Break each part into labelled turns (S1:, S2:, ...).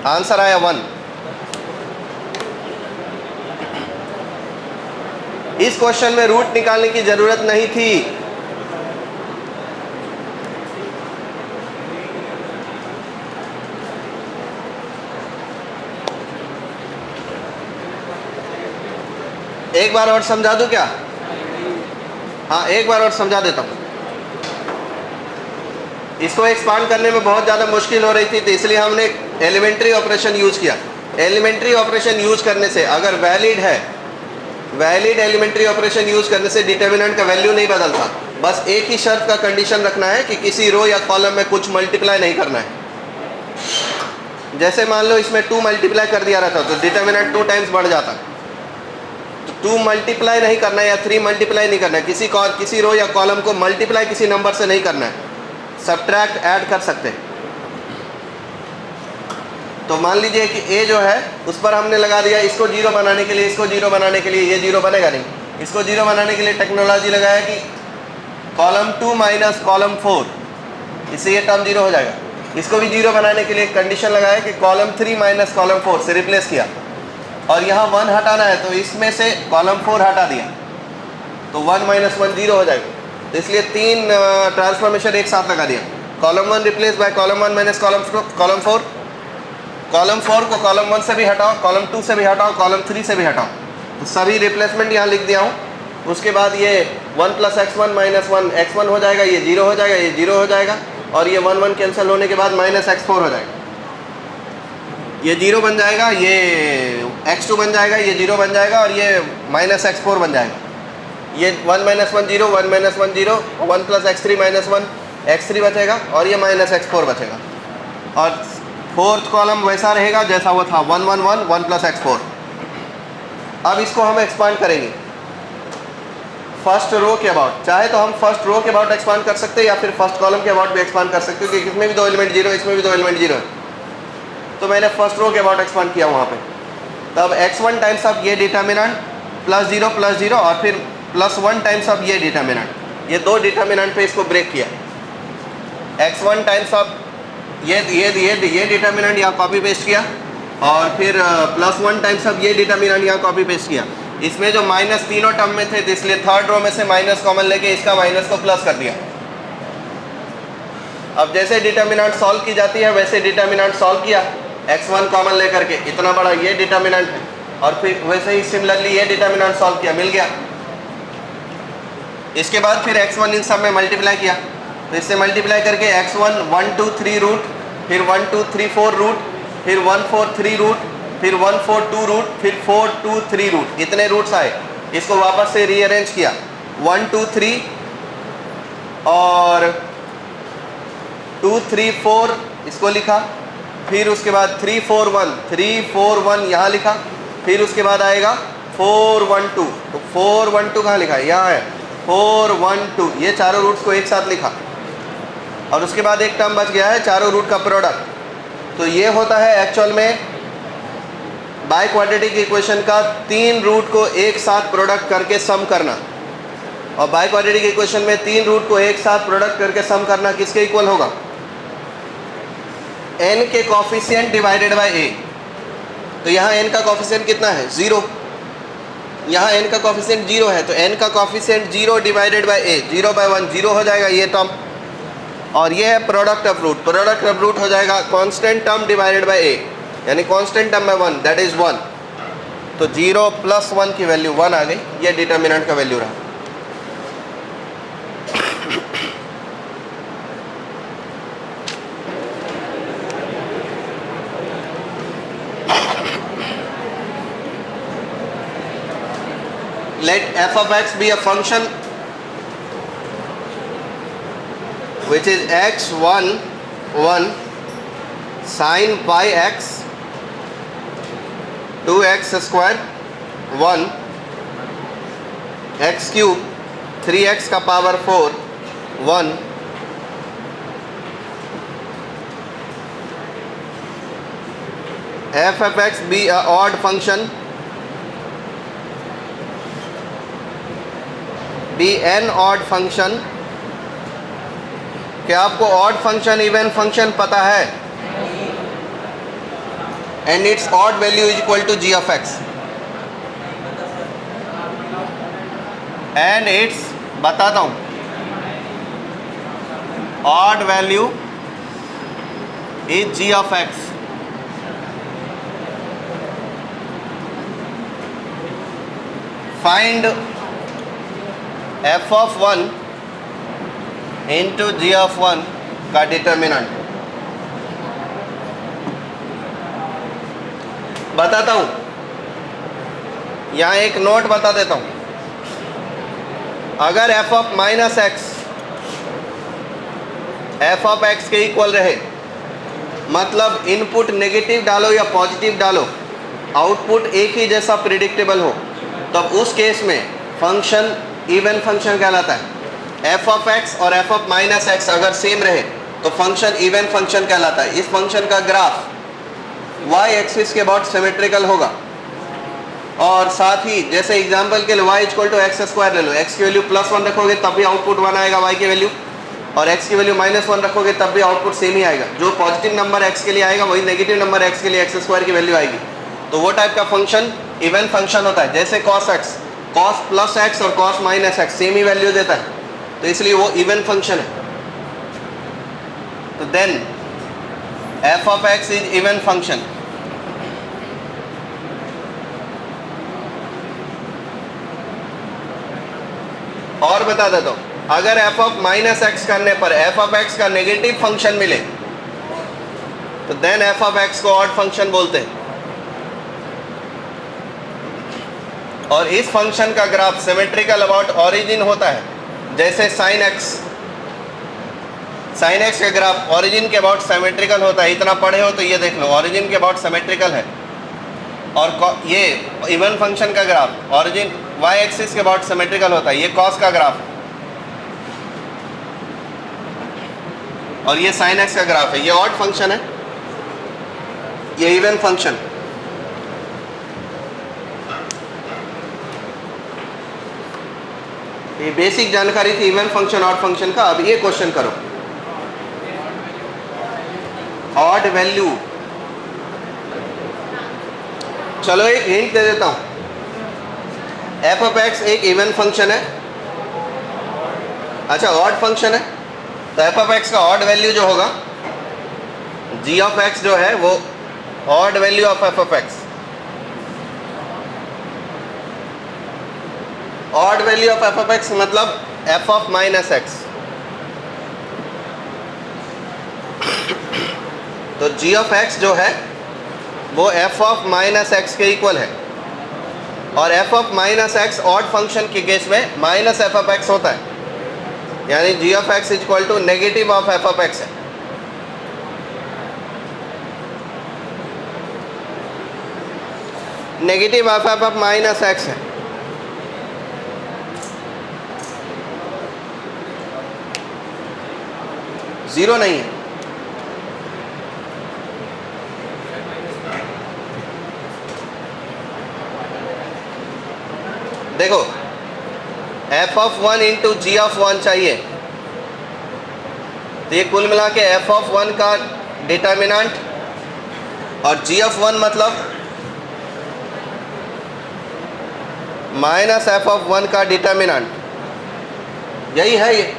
S1: Answer आया 1। इस question में रूट निकालने की जरूरत नहीं थी। एक बार और समझा दूं क्या? हाँ, एक बार और समझा देता हूँ। इसको एक्सपांड करने में बहुत ज़्यादा मुश्किल हो रही थी, तो इसलिए हमने एलिमेंट्री ऑपरेशन यूज किया। एलिमेंट्री ऑपरेशन यूज करने से अगर वैलिड है, वैलिड एलिमेंट्री ऑपरेशन यूज करने से डिटर्मिनेंट का वैल्यू नहीं बदलता। बस एक ही शर्त का कंडीशन रखना है कि किसी रो या कॉलम में कुछ मल्टीप्लाई नहीं करना है। जैसे मान लो इसमें 2 मल्टीप्लाई कर दिया रहता तो डिटर्मिनेंट 2 टाइम्स बढ़ जाता। तो 2 मल्टीप्लाई नहीं करना है या 3 मल्टीप्लाई नहीं करना है, किसी रो या कॉलम को मल्टीप्लाई किसी नंबर से नहीं करना है, सब्ट्रैक्ट ऐड कर सकते हैं। तो मान लीजिए कि ए जो है उस पर हमने लगा दिया, इसको 0 बनाने के लिए, इसको 0 बनाने के लिए, ये 0 बनेगा नहीं। इसको 0 बनाने के लिए टेक्नोलॉजी लगाया कि कॉलम 2 माइनस कॉलम 4, इससे ये टर्म 0 हो जाएगा। इसको भी 0 बनाने के लिए कंडीशन लगाया कि कॉलम 3 माइनस कॉलम 4 से रिप्लेस किया, और यहाँ 1 हटाना है तो इसमें से कॉलम 4 हटा दिया, तो 1 माइनस 1 0 हो जाएगा। तो इसलिए 3 ट्रांसफॉर्मेशन एक साथ लगा दिया। Column 1 replace by column 1 minus column 4, column 4 को कॉलम 1 से भी हटाओ, कॉलम 2 से भी हटाओ, कॉलम 3 से भी हटाओ। तो सभी रिप्लेसमेंट यहाँ लिख दिया हूँ। उसके बाद ये 1 + x1 - 1 x1 हो जाएगा, ये 0 हो जाएगा, ये 0 हो जाएगा, और ये 1 1 कैंसिल होने के बाद -x4 हो जाएगा। ये 0 बन जाएगा, ये x2 बन जाएगा, ये 0 बन जाएगा, और ये -x4 बन जाएगा। ये 1 - 1 0, 1 - 1 0, 1 + x3 - 1 x3 बचेगा, और ये -x4 बचेगा। और फोर्थ कॉलम वैसा रहेगा जैसा वो था, 1 1 1 1 + x4। अब इसको हम एक्सपांड करेंगे फर्स्ट रो के अबाउट। चाहे तो हम फर्स्ट रो के अबाउट एक्सपांड कर सकते हैं, या फिर फर्स्ट कॉलम के अबाउट भी एक्सपांड कर सकते हो, क्योंकि इसमें भी 2 एलिमेंट 0, इसमें भी 2 एलिमेंट 0 है। तो मैंने फर्स्ट रो के अबाउट एक्सपांड किया वहाँ पे। तब x1 टाइम्स ऑफ ये डिटर्मिनेंट +0 +0, और फिर +1 टाइम्स ऑफ ये डिटर्मिनेंट, ये 2 डिटर्मिनेंट पे इसको ब्रेक किया। x1 टाइम्स ऑफ ये डिटर्मिनेंट यहाँ कॉपी पेस्ट किया, और फिर +1 टाइम्स ऑफ ये डिटर्मिनेंट यहाँ कॉपी पेस्ट किया। इसमें जो माइनस तीनों टर्म में थे, तो इसलिए थर्ड रो में से माइनस कॉमन लेके इसका माइनस को प्लस कर दिया। अब जैसे डिटर्मिनेंट सॉल्व की जाती है वैसे डिटर्मिनेंट सॉल्व किया, x1 कॉमन लेकर के, इतना बड़ा ये डिटर्मिनेंट है, और फिर वैसे ही सिमिलरली ये डिटर्मिनेंट सॉल्व किया, मिल गया। इसके बाद फिर x1 इन सब में मल्टीप्लाई किया, तो इससे मल्टीप्लाई करके x1 1 2 3 रूट, फिर 1 2 3 4 रूट, फिर 1 4 3 रूट, फिर 1 4 2 रूट, फिर 4 2 3 रूट, इतने रूट्स आए। इसको वापस से रीअरेंज किया, 1 2 3 और 2 3 4 इसको लिखा, फिर उसके बाद 3 4 1 यहाँ लिखा, फिर उसके बाद आएगा 4 1 2, तो 4 1 2 कहाँ लिखा है? यहाँ है 4 1 2, ये चारों रूट्स को एक साथ लिखा, और उसके बाद एक टर्म बच गया है चारों रूट का प्रोडक्ट। तो ये होता है एक्चुअल में बाय क्वाड्रेटिक इक्वेशन का 3 रूट को एक साथ प्रोडक्ट करके सम करना। और बाय क्वाड्रेटिक इक्वेशन में 3 रूट को एक साथ प्रोडक्ट करके सम करना किसके इक्वल होगा? n के कॉफिशिएंट डिवाइडेड बाय a। तो यहाँ n का कॉफिशिएंट कितना है? 0। यहाँ n का कॉफिशिएंट 0 है, तो n का कॉफिशिएंट 0 डिवाइडेड बाय a, 0/1 0 हो जाएगा ये टर्म। और ये है product of root, product of root हो जाएगा constant term divided by a, यानी constant term by 1, that is 1। तो 0 + 1 की वैल्यू 1 आ गई, ये डिटर्मिनेंट का वैल्यू रहा। Let f of x be a function which is x1 1 sin pi x 2x square 1 x cube 3x का power 4 1 f of x be a odd function be an odd function। क्या आपको odd function even function पता है? and its odd value is equal to g of x, and its बताता हूँ odd value is g of x. Find f of 1 into g of 1 का determinant. बताता हूँ, यहाँ एक नोट बता देता हूँ. अगर f of minus x f of x के इक्वल रहे, मतलब इनपुट नेगेटिव डालो या पॉजिटिव डालो, आउटपुट एक ही जैसा प्रिडिक्टेबल हो, तब उस केस में फंक्शन इवन फंक्शन कहलाता है. f ऑफ x और f ऑफ माइनस एक्स अगर सेम रहे तो फंक्शन इवन फंक्शन कहलाता है. इस फंक्शन का ग्राफ y एक्सिस के अबाउट सिमेट्रिकल होगा. और साथ ही जैसे एग्जांपल के लिए y equal to x square ले लो, x की वैल्यू +1 रखोगे तब भी आउटपुट 1 आएगा y की वैल्यू, और x की वैल्यू -1 रखोगे तब भी आउटपुट सेम ही आएगा. जो पॉजिटिव नंबर x के लिए आएगा वही नेगेटिव नंबर x के लिए एक्स स्क्वायर की वैल्यू आएगी. तो वो टाइप का फंक्शन इवन फंक्शन होता है. जैसे cos x, cos plus x और cos माइनस एक्स सेम ही वैल्यू देता है, तो इसलिए वो इवन फंक्शन है. तो then f of x is even function. और बता देता हूँ, अगर f ऑफ माइनस एक्स करने पर f ऑफ x का नेगेटिव फंक्शन मिले तो देन f ऑफ x को ऑड फंक्शन बोलते हैं. और इस फंक्शन का ग्राफ सिमेट्रिकल अबाउट ओरिजिन होता है. जैसे sin x का ग्राफ ओरिजिन के अबाउट सिमेट्रिकल होता है. इतना पढ़े हो तो ये देख लो, ओरिजिन के अबाउट सिमेट्रिकल है. और ये इवन फंक्शन का ग्राफ ओरिजिन y एक्सिस के अबाउट सिमेट्रिकल होता है. ये cos का ग्राफ है और ये sin x का ग्राफ है. ये ऑड फंक्शन है, ये इवन फंक्शन. ये बेसिक जानकारी थी इवन फंक्शन ऑड फंक्शन का. अब ये क्वेश्चन करो, ऑड वैल्यू. चलो एक हिंट दे देता हूं, f ऑफ x एक इवन फंक्शन है, अच्छा ऑड फंक्शन है, तो f ऑफ x का ऑड वैल्यू जो होगा g ऑफ x जो है वो odd value of f of x. Odd value of f of x मतलब f ऑफ माइनस एक्स. तो g ऑफ x जो है वो f ऑफ माइनस एक्स के इक्वल है. और f of minus x odd function के केस में माइनस f ऑफ x होता है, यानी g of x equal to negative of f of x है. Negative of f of minus x है. जीरो नहीं है. देखो f of 1 into g of 1 चाहिए, तो ये कुल मिला के f ऑफ 1 का डिटर्मिनेंट और g ऑफ 1 मतलब माइनस f ऑफ 1 का डिटर्मिनेंट, यही है ये.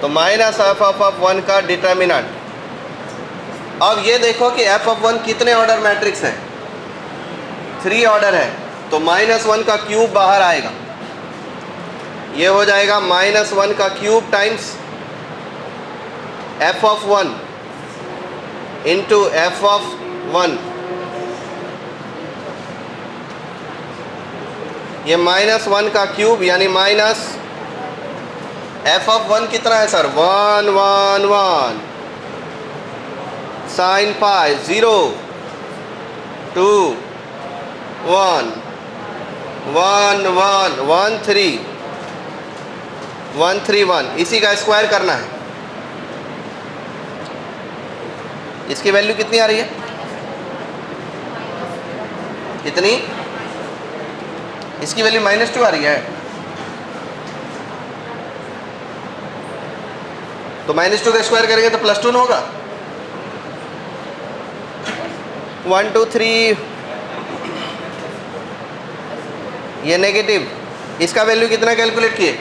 S1: तो माइनस f ऑफ 1 का डिटर्मिनेंट. अब ये देखो कि f ऑफ 1 कितने ऑर्डर मैट्रिक्स है, 3 ऑर्डर है, तो -1 का क्यूब बाहर आएगा. ये हो जाएगा -1 का cube times f of 1 into f of 1. ये -1 का क्यूब यानी माइनस f ऑफ 1 कितना है सर, 1 1 1 sin पाई 0 2 1 1 1 1 3 1 3 1. इसी का स्क्वायर करना है. इसकी वैल्यू कितनी आ रही है, कितनी, इसकी वैल्यू -2 आ रही है. तो -2 का स्क्वायर करेंगे तो +2 होगा. 1 2 3, ये नेगेटिव, इसका वैल्यू कितना कैलकुलेट किए?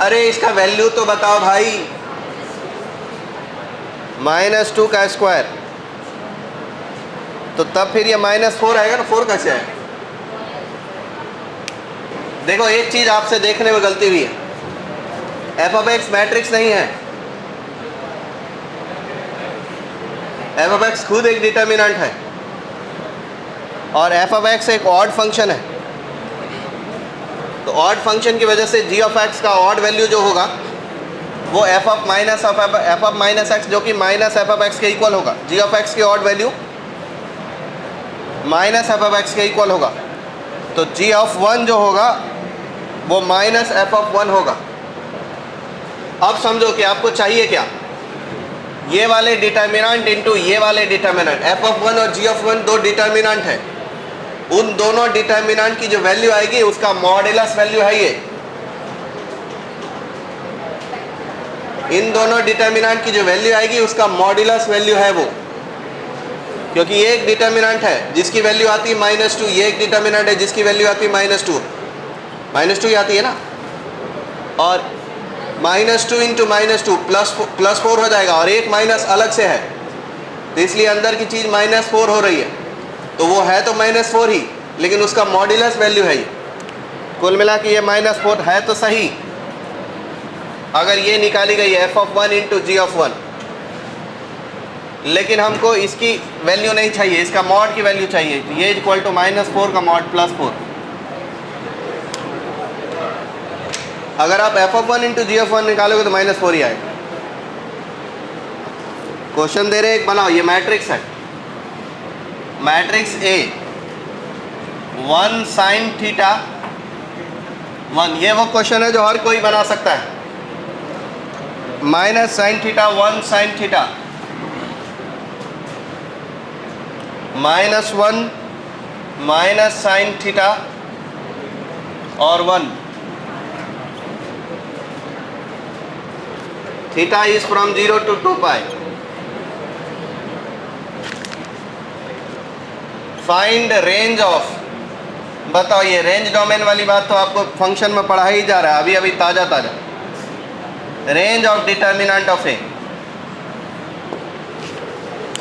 S1: अरे इसका वैल्यू तो बताओ भाई, -2 का स्क्वायर, तो तब फिर ये -4 आएगा ना, 4 कैसे आएगा? देखो एक चीज आपसे देखने में गलती हुई है, एफ ऑफ एक्स मैट्रिक्स नहीं है, एफ ऑफ एक्स खुद एक डिटर्मिनेंट है, और एफ ऑफ एक्स एक ऑड फंक्शन है। तो ऑड फंक्शन की वजह से जी ऑफ एक्स का ऑड वैल्यू जो होगा वो एफ ऑफ माइनस एक्स, जो कि माइनस एफ ऑफ एक्स के इक्वल होगा। जी ऑफ एक्स की odd value minus F of x के इक्वल होगा, तो जी ऑफ 1 जो होगा वो माइनस एफ ऑफ 1 होगा। अब समझो कि आपको चाहिए क्या, ये वाले डिटर्मिनेंट इनटू ये वाले डिटर्मिनेंट, एफ ऑफ 1 और जी ऑफ 1 दो डिटर्मिनेंट है, उन दोनों डिटर्मिनेंट की जो वैल्यू आएगी उसका मॉड्यूलस वैल्यू है ये। इन दोनों डिटर्मिनेंट की जो वैल्यू आएगी उसका मॉड्यूलस वैल्यू है वो, क्योंकि ये एक डिटर्मिनेंट है जिसकी वैल्यू आती है -2, ये एक डिटर्मिनेंट है जिसकी वैल्यू आती है -2 ही आती है ना, और -2 इंटू -2 +4 हो जाएगा, और एक माइनस अलग से है, तो इसलिए अंदर की चीज़ -4 हो रही है, तो वो है तो -4 ही, लेकिन उसका मॉड्यूलस वैल्यू है ये। कुल मिला के ये -4 है तो सही, अगर ये निकाली गई f of 1 into g of 1, लेकिन हमको इसकी वैल्यू नहीं चाहिए, इसका मॉड की वैल्यू चाहिए, तो ये इक्वल टू -4 का मॉड +4। अगर आप f of 1 into g of 1 निकालोगे तो -4 ही आएगा। क्वेश्चन दे रहे एक बनाओ, ये मैट्रिक्स है, मैट्रिक्स ए 1 sin थीटा 1, ये वो क्वेश्चन है जो हर कोई बना सकता है। -sin theta 1 sin theta -1 sin theta और 1, theta is from 0 to 2 pi. Find range of, बताओ ये रेंज डोमेन वाली बात तो आपको फंक्शन में पढ़ा ही जा रहा है, अभी अभी ताज़ा रेंज ऑफ डिटर्मिनेंट ऑफ ए।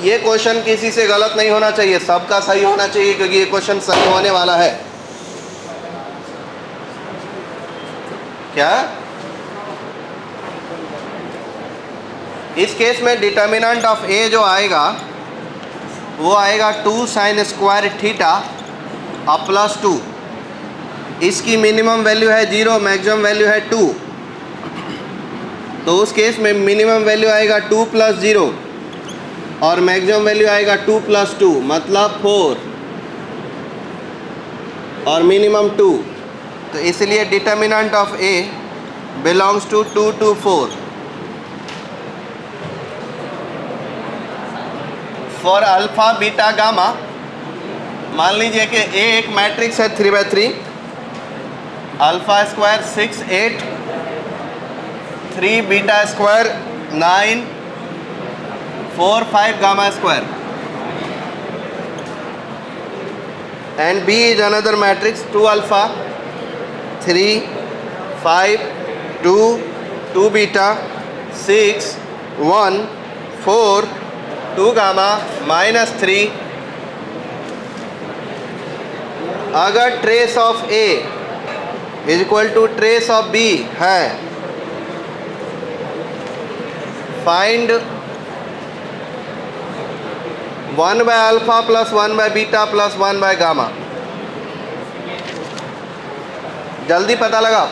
S1: ये क्वेश्चन किसी से गलत नहीं होना चाहिए, सबका सही होना चाहिए, क्योंकि ये क्वेश्चन सही होने वाला है। क्या इस केस में डिटर्मिनेंट ऑफ ए जो आएगा वो आएगा 2 sin स्क्वायर थीटा और +2, इसकी मिनिमम वैल्यू है 0, मैक्सिमम वैल्यू है 2, तो उस केस में मिनिमम वैल्यू आएगा 2 + 0 और मैक्सिमम वैल्यू आएगा 2 + 2 मतलब 4 और मिनिमम 2, तो इसलिए determinant of A belongs to 2 to 4। For alpha beta gamma, मान लीजिए कि ए एक मैट्रिक्स है 3×3, alpha square 6 8, 3 beta square 9, 4 5 gamma square, and B is another matrix 2 alpha 3 5 2 2 beta 6 1 4 2 gamma -3। अगर trace of A is equal to trace of B है, find 1/अल्फ़ा + 1/बीटा + 1/गामा। जल्दी पता लगा,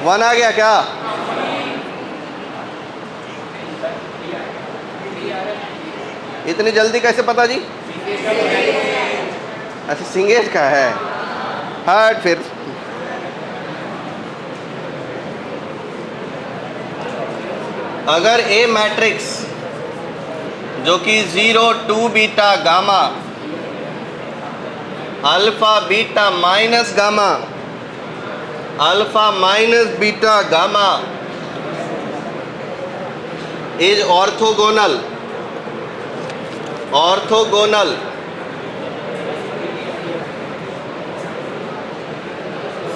S1: 1 आ गया क्या? इतनी जल्दी कैसे पता जी? अच्छा सिंगेज का है, हट फिर। अगर ए मैट्रिक्स जो कि 0 2 beta gamma alpha beta minus gamma alpha minus beta gamma is orthogonal, orthogonal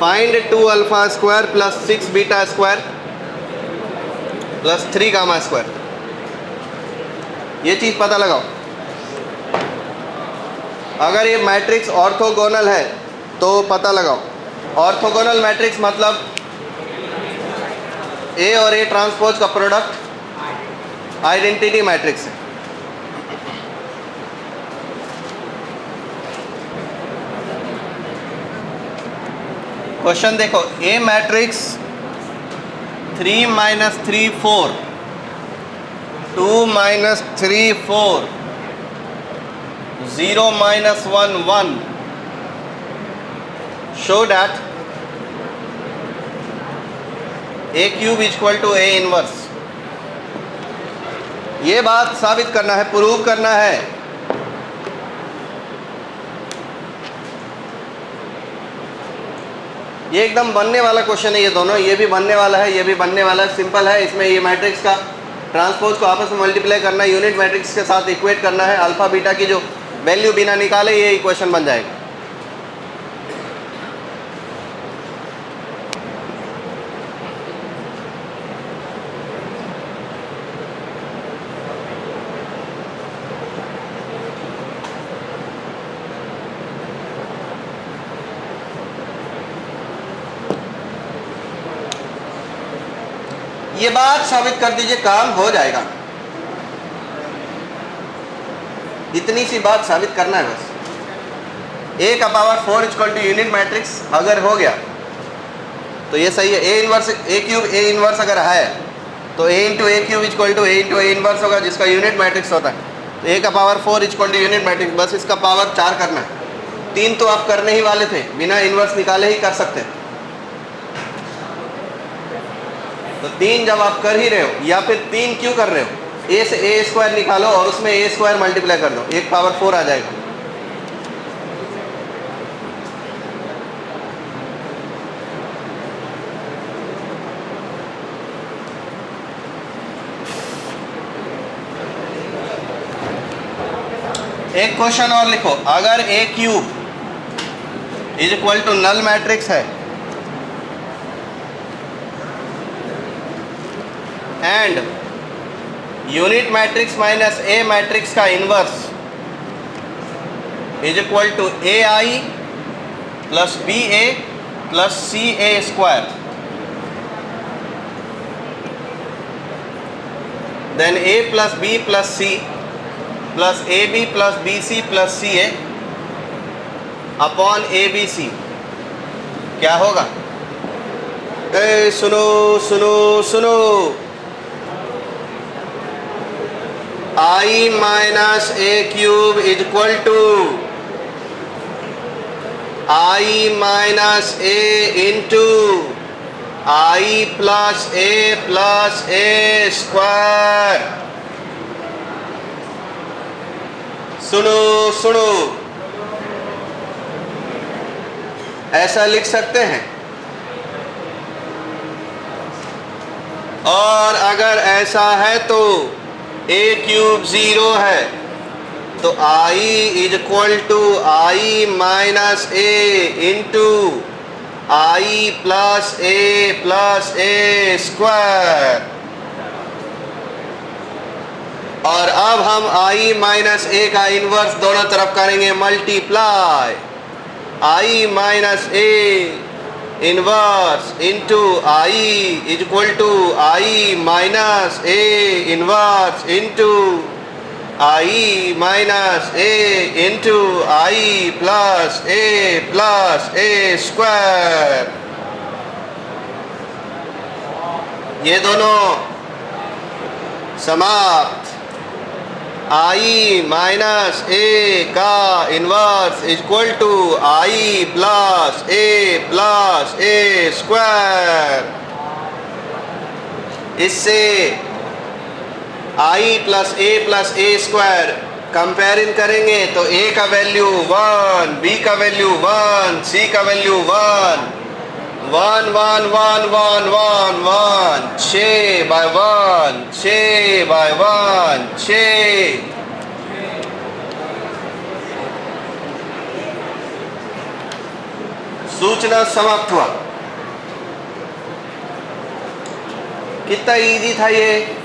S1: find 2 alpha square plus 6 beta square plus 3 gamma square. ये चीज़ पता लगाओ। अगर ये मैट्रिक्स ऑर्थोगोनल है तो पता लगाओ। ऑर्थोगोनल मैट्रिक्स मतलब ए और ए ट्रांसपोज का प्रोडक्ट आइडेंटिटी मैट्रिक्स है। क्वेश्चन देखो, A matrix 3 minus 3 4, 2 minus 3 4, 0 minus 1 1 show that A cube equal to A inverse. ये बात साबित करना है, प्रूव करना है। ये एकदम बनने वाला क्वेश्चन है। ये दोनों, ये भी बनने वाला है, ये भी बनने वाला है। सिंपल है। इसमें ये मैट्रिक्स का ट्रांसपोज को आपस में मल्टीप्लाई करना है, यूनिट मैट्रिक्स के साथ इक्वेट करना है। अल्फा बीटा की जो वैल्यू बिना निकाले ये इक्वेशन बन जाएगा। ये बात साबित कर दीजिए, काम हो जाएगा। इतनी सी बात साबित करना है बस। ए का power 4 equal to unit matrix अगर हो गया तो ये सही है। A inverse, A cube A inverse अगर है तो A into A cube equal to A into A inverse होगा, जिसका यूनिट मैट्रिक्स होता है। तो ए का power 4 equal to unit matrix, बस इसका पावर 4 करना है। 3 तो आप करने ही वाले थे, बिना इनवर्स निकाले ही कर सकते। तो 3 जब आप कर ही रहे हो, या फिर 3 क्यों कर रहे हो, ए से ए स्क्वायर निकालो और उसमें ए स्क्वायर मल्टीप्लाई कर दो, 1 पावर 4 आ जाएगा। एक क्वेश्चन और लिखो, अगर A cube is equal to null matrix है and unit matrix minus A matrix का inverse is equal to A I plus B A plus C A square, then A plus B plus C plus A B plus B C plus C A upon A B C, क्या होगा? सुनो सुनो सुनो, I minus A cube is equal to I minus A into I plus A square. सुनो सुनो, ऐसा लिख सकते हैं। और अगर ऐसा है तो ए क्यूब 0 है तो I is equal to I minus A into I plus A square. और अब हम आई माइनस ए का इन्वर्स दोनों तरफ करेंगे multiply, I minus A inverse into I is equal to I minus A inverse into I minus A into I plus A square. ये दोनों समाप्त। आई माइनस ए का inverse equal to I plus A square. इससे I plus A square comparison करेंगे तो A का value 1, B का value 1, C का value 1, one one one one one one 6 by 1 6 by 1 6। सूचना समाप्त हुआ। कितना इजी था ये।